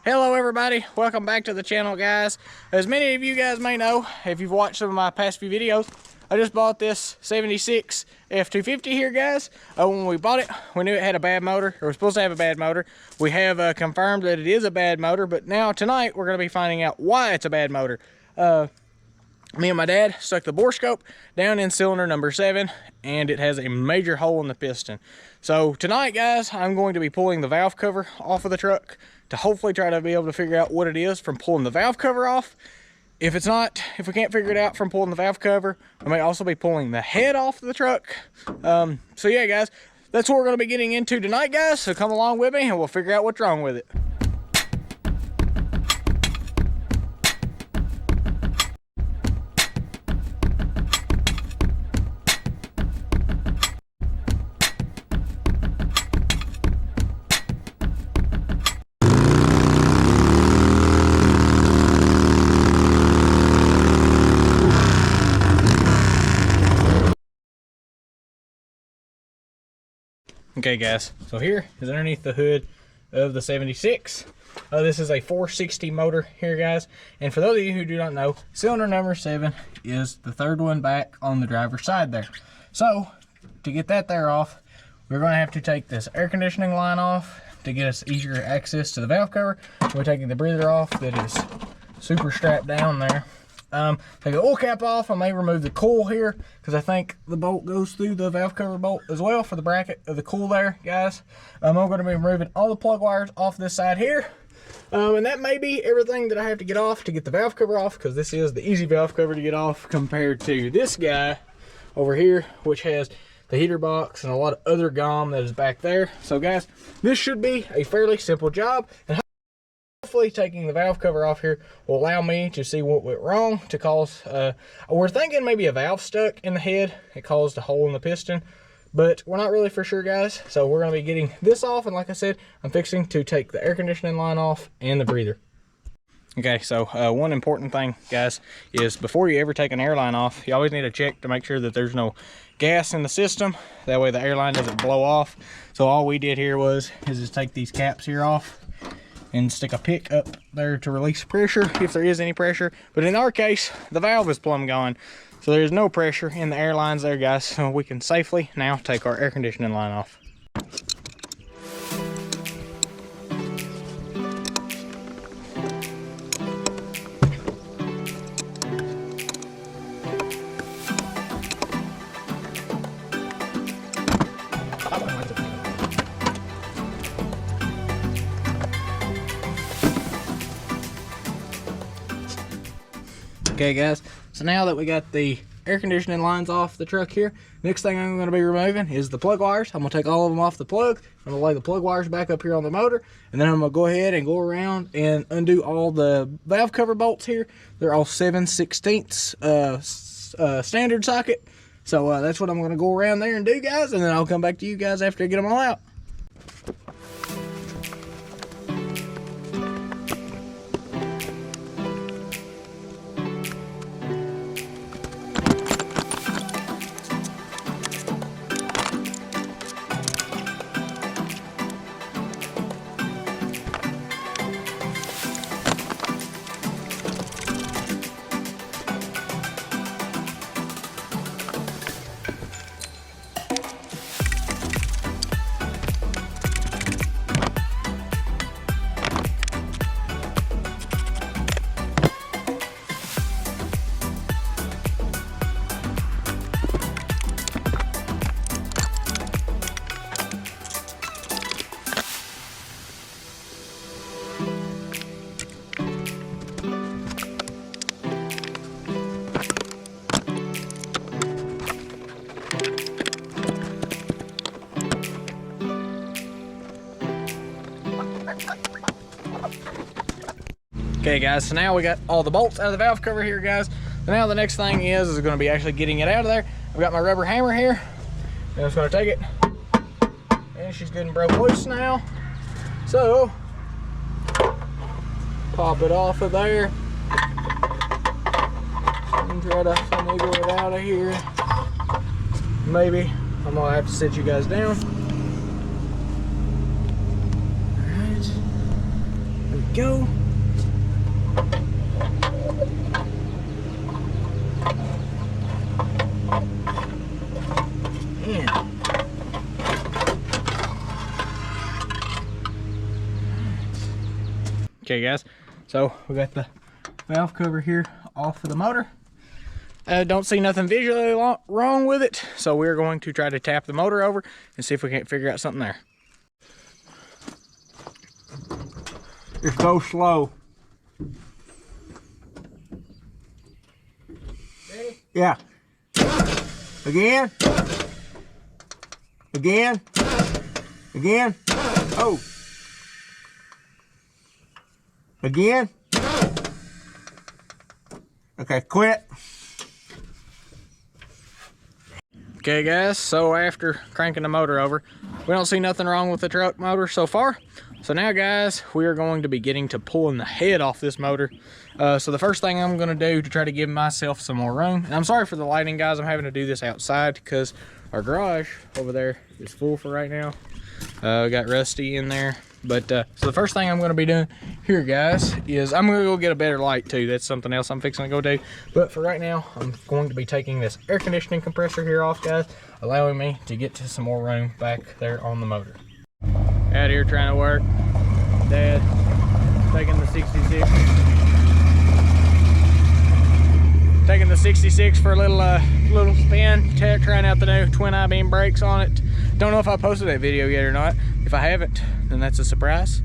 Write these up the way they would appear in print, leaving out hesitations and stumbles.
Hello everybody, welcome back to the channel guys. As many of you guys may know, if you've watched some of my past few videos, I just bought this 76 F250 here guys. When we bought it, we knew it had a bad motor, or was supposed to have a bad motor. We have confirmed that it is a bad motor, but now tonight we're going to be finding out why it's a bad motor. Me and my dad stuck the bore scope down in cylinder number 7 and it has a major hole in the piston. So tonight guys, I'm going to be pulling the valve cover off of the truck to hopefully try to be able to figure out what it is from pulling the valve cover off. If we can't figure it out from pulling the valve cover, I may also be pulling the head off the truck. So yeah guys, that's what we're going to be getting into tonight guys, so come along with me and we'll figure out what's wrong with it. Okay guys, so here is underneath the hood of the 76. This is a 460 motor here guys, and for those of you who do not know, cylinder number 7 is the third one back on the driver's side there. So to get that there off, we're going to have to take this air conditioning line off to get us easier access to the valve cover. We're taking the breather off that is super strapped down there. Take the oil cap off. I may remove the coil here because I think the bolt goes through the valve cover bolt as well for the bracket of the coil there, guys. I'm going to be removing all the plug wires off this side here. And that may be everything that I have to get off to get the valve cover off, because this is the easy valve cover to get off compared to this guy over here, which has the heater box and a lot of other gum that is back there. So guys, this should be a fairly simple job, and hopefully taking the valve cover off here will allow me to see what went wrong to cause, we're thinking maybe a valve stuck in the head. It caused a hole in the piston, but we're not really for sure guys. So we're going to be getting this off, and like I said, I'm fixing to take the air conditioning line off and the breather. Okay, so one important thing guys is before you ever take an airline off, you always need to check to make sure that there's no gas in the system. That way the airline doesn't blow off. So all we did here is just take these caps here off and stick a pick up there to release pressure if there is any pressure. But in our case, the valve is plumb gone, so there's no pressure in the air lines there guys, so we can safely now take our air conditioning line off. Okay guys, so now that we got the air conditioning lines off the truck here, next thing I'm going to be removing is the plug wires. I'm going to take all of them off the plug. I'm going to lay the plug wires back up here on the motor, and then I'm going to go ahead and go around and undo all the valve cover bolts here. They're all 7/16 standard socket. So that's what I'm going to go around there and do guys, and then I'll come back to you guys after I get them all out. Okay guys, so now we got all the bolts out of the valve cover here guys. So now the next thing is going to be actually getting it out of there. I've got my rubber hammer here. I'm just going to take it, and she's getting broke loose now. So pop it off of there and try to finagle it out of here. Maybe I'm gonna have to sit you guys down. Alright. go. Yeah. Okay guys, so we got the valve cover here off of the motor. Don't see nothing visually wrong with it, so we're going to try to tap the motor over and see if we can't figure out something there. It's so slow. Ready? Yeah. Again. Again. Again. Oh. Again. Okay, quit. Okay guys, so after cranking the motor over, we don't see nothing wrong with the truck motor so far. So now guys, we are going to be getting to pulling the head off this motor. So the first thing I'm gonna do to try to give myself some more room, and I'm sorry for the lighting guys, I'm having to do this outside because our garage over there is full for right now. We got Rusty in there. But so the first thing I'm going to be doing here guys is I'm going to go get a better light too. That's something else I'm fixing to go do. But for right now, I'm going to be taking this air conditioning compressor here off guys, allowing me to get to some more room back there on the motor. Out here trying to work. Dad taking the 66. Taking the 66 for a little spin, trying out the new twin I-beam brakes on it. Don't know if I posted that video yet or not. If I haven't, then that's a surprise.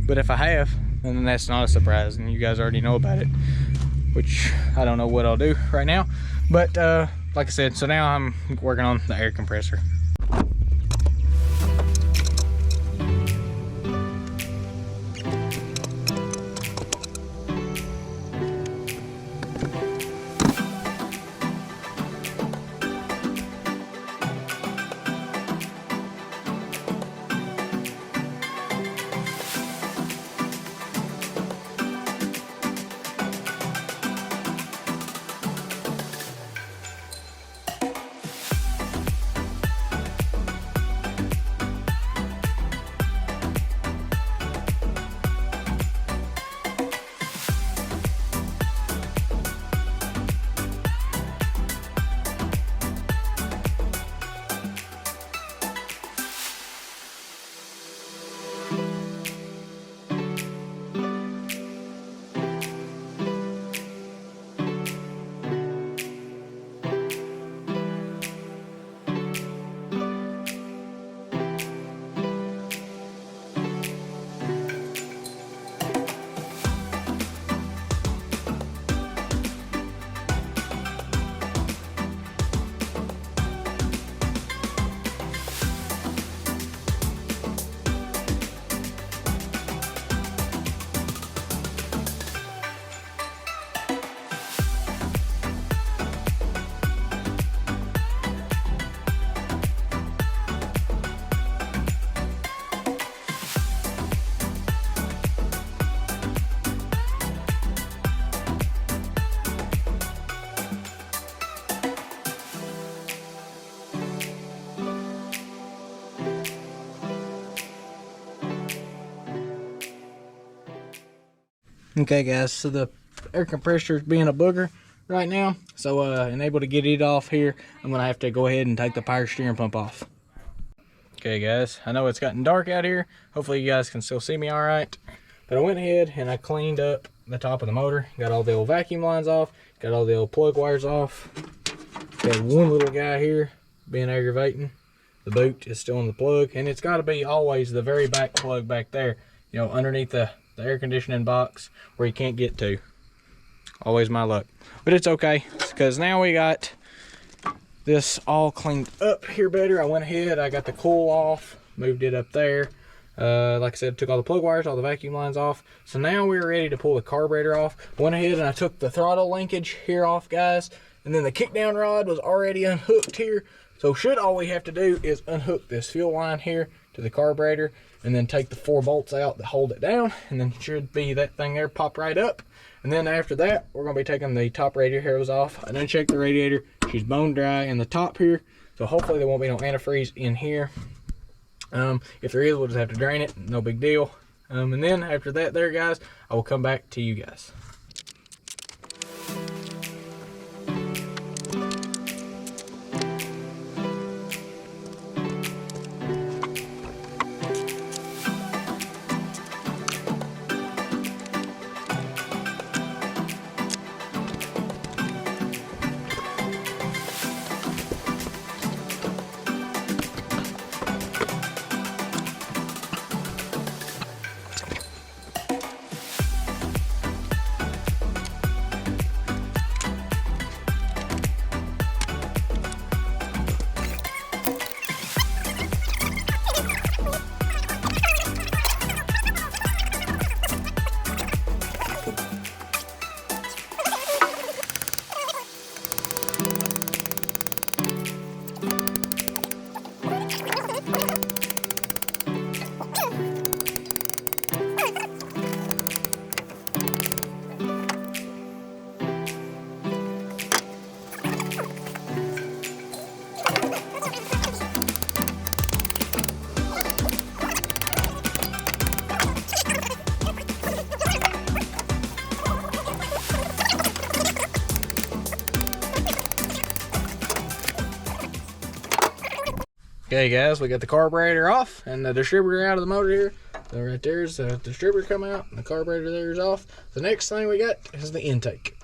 But if I have, then that's not a surprise, and you guys already know about it. Which I don't know what I'll do right now. But like I said, so now I'm working on the air compressor. Okay guys, so the air compressor is being a booger right now, so unable to get it off here, I'm gonna have to go ahead and take the power steering pump off. Okay guys, I know it's gotten dark out here, hopefully you guys can still see me all right, but I went ahead and I cleaned up the top of the motor, got all the old vacuum lines off, got all the old plug wires off. Got one little guy here being aggravating. The boot is still in the plug, and it's got to be always the very back plug back there, you know, underneath the air conditioning box where you can't get to. Always my luck, but it's okay because now we got this all cleaned up here better. I went ahead, I got the coil off, moved it up there. Like I said, took all the plug wires, all the vacuum lines off. So now we're ready to pull the carburetor off. Went ahead and I took the throttle linkage here off, guys, and then the kickdown rod was already unhooked here. So all we have to do is unhook this fuel line here to the carburetor and then take the 4 bolts out that hold it down, and then should be that thing there pop right up. And then after that, we're going to be taking the top radiator hose off. I done checked the radiator. She's bone dry in the top here, so hopefully there won't be no antifreeze in here. If there is, we'll just have to drain it. No big deal. And then after that there, guys, I will come back to you guys. Okay guys, we got the carburetor off and the distributor out of the motor here. So right there's the distributor come out and the carburetor there is off. The next thing we got is the intake.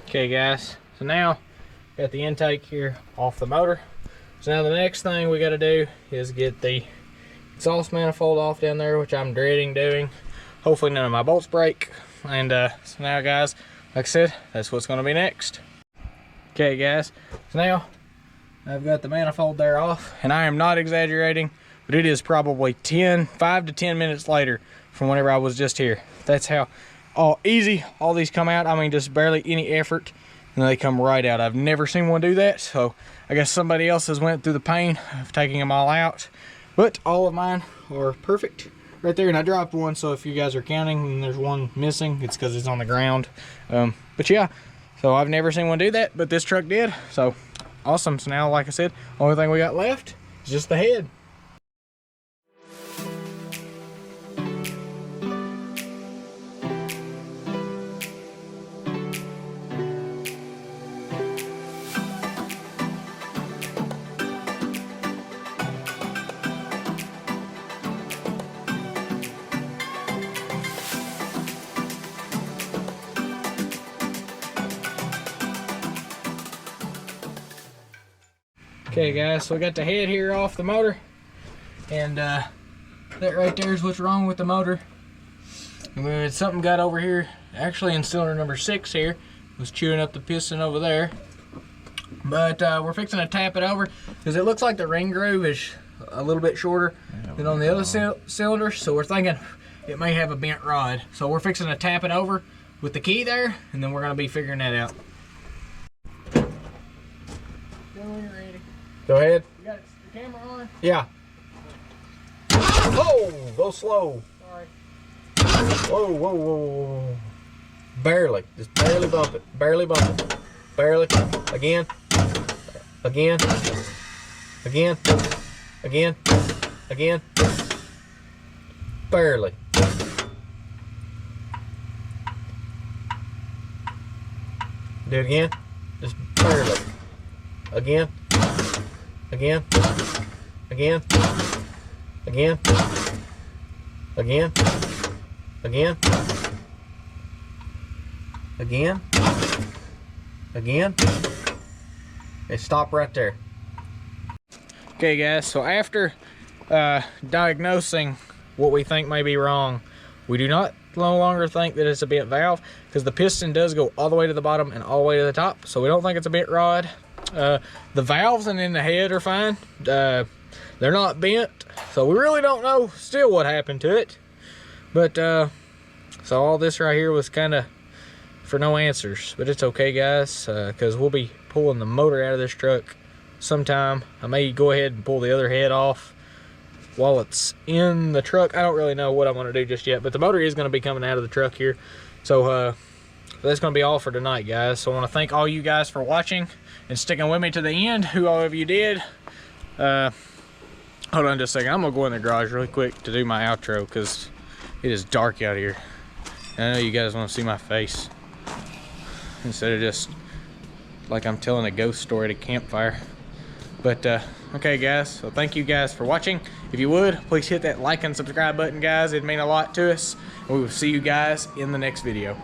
Okay guys, so now got the intake here off the motor. So now the next thing we got to do is get the exhaust manifold off down there, which I'm dreading doing. Hopefully none of my bolts break. And so now guys, like I said, that's what's going to be next. Okay guys, so now I've got the manifold there off, and I am not exaggerating, but it is probably 5 to 10 minutes later from whenever I was just here. That's how easy all these come out. I mean, just barely any effort and they come right out. I've never seen one do that, so I guess somebody else has went through the pain of taking them all out. But all of mine are perfect right there, and I dropped one, so if you guys are counting and there's one missing, it's because it's on the ground. But yeah, so I've never seen one do that, but this truck did, so awesome. So now, like I said, only thing we got left is just the head. Okay guys, so we got the head here off the motor, and that right there is what's wrong with the motor. And something got over here, actually in cylinder number 6 here, was chewing up the piston over there. But we're fixing to tap it over because it looks like the ring groove is a little bit shorter than on the other cylinder, so we're thinking it may have a bent rod. So we're fixing to tap it over with the key there, and then we're going to be figuring that out. Go ahead. You got the camera on? Yeah. Oh, go slow. Sorry. Whoa, whoa, whoa, whoa. Barely. Just barely bump it. Barely bump it. Barely. Again. Again. Again. Again. Again. Barely. Do it again. Just barely. Again. Again. Again. Again. Again. Again. Again. Again. Okay, stop right there. Okay guys, so after diagnosing what we think may be wrong, we do no longer think that it's a bent valve, because the piston does go all the way to the bottom and all the way to the top, so we don't think it's a bent rod. The valves and in the head are fine. They're not bent, so we really don't know still what happened to it. But so all this right here was kind of for no answers, but it's okay guys, because we'll be pulling the motor out of this truck sometime. I may go ahead and pull the other head off while it's in the truck. I don't really know what I'm going to do just yet, but the motor is going to be coming out of the truck here. So that's going to be all for tonight guys. So I want to thank all you guys for watching and sticking with me to the end, who all of you did. Hold on just a second, I'm going to go in the garage really quick to do my outro, because it is dark out here and I know you guys want to see my face instead of just like I'm telling a ghost story at a campfire. But okay guys, so thank you guys for watching. If you would, please hit that like and subscribe button guys, it'd mean a lot to us, and we will see you guys in the next video.